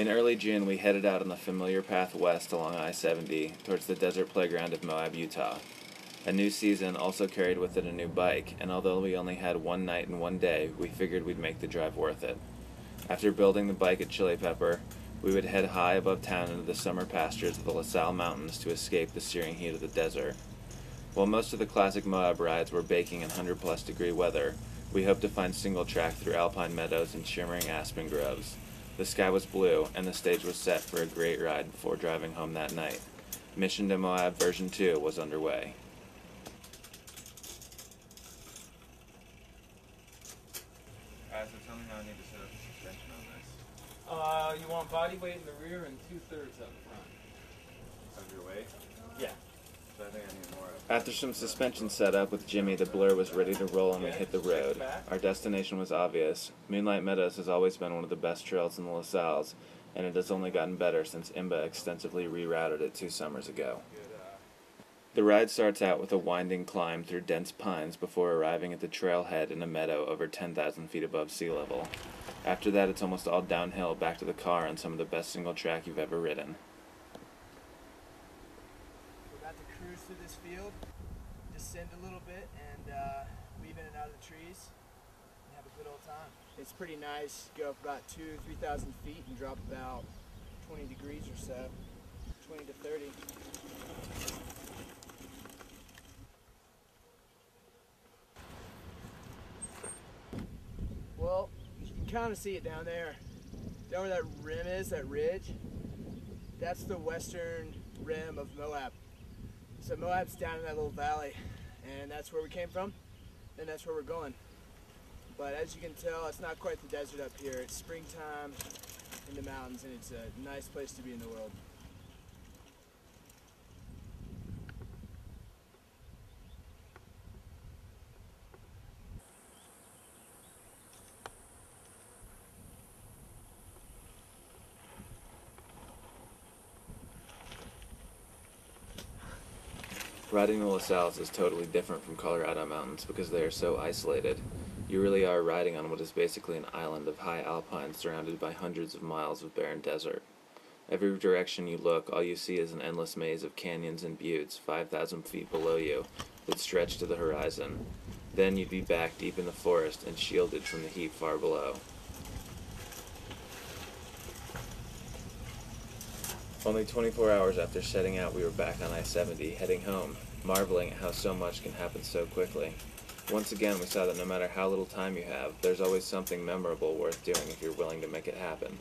In early June, we headed out on the familiar path west along I-70 towards the desert playground of Moab, Utah. A new season also carried with it a new bike, and although we only had one night and one day, we figured we'd make the drive worth it. After building the bike at Chili Pepper, we would head high above town into the summer pastures of the La Salle Mountains to escape the searing heat of the desert. While most of the classic Moab rides were baking in 100-plus degree weather, we hoped to find single track through alpine meadows and shimmering aspen groves. The sky was blue, and the stage was set for a great ride before driving home that night. Mission to Moab version 2 was underway. So tell me how I need to set up the suspension on this. You want body weight in the rear and 2/3 up front. Of your weight? Yeah. So I think I need more of it. After some suspension setup with Jimmy, the Blur was ready to roll and we hit the road. Our destination was obvious. Moonlight Meadows has always been one of the best trails in the La Salles, and it has only gotten better since IMBA extensively rerouted it 2 summers ago. The ride starts out with a winding climb through dense pines before arriving at the trailhead in a meadow over 10,000 feet above sea level. After that, it's almost all downhill back to the car on some of the best single track you've ever ridden. We're about to cruise through this field, descend a little bit, and weave in and out of the trees and have a good old time. It's pretty nice. Go up about 2,000–3,000 feet and drop about 20 degrees or so, 20 to 30. Well, you can kind of see it down there. Down where that rim is, that ridge, that's the western rim of Moab. So Moab's down in that little valley, and that's where we came from, and that's where we're going. But as you can tell, it's not quite the desert up here. It's springtime in the mountains, and it's a nice place to be in the world. Riding the La Salles is totally different from Colorado mountains because they are so isolated. You really are riding on what is basically an island of high alpines surrounded by hundreds of miles of barren desert. Every direction you look, all you see is an endless maze of canyons and buttes 5,000 feet below you that stretch to the horizon. Then you'd be back deep in the forest and shielded from the heat far below. Only 24 hours after setting out, we were back on I-70, heading home, marveling at how so much can happen so quickly. Once again, we saw that no matter how little time you have, there's always something memorable worth doing if you're willing to make it happen.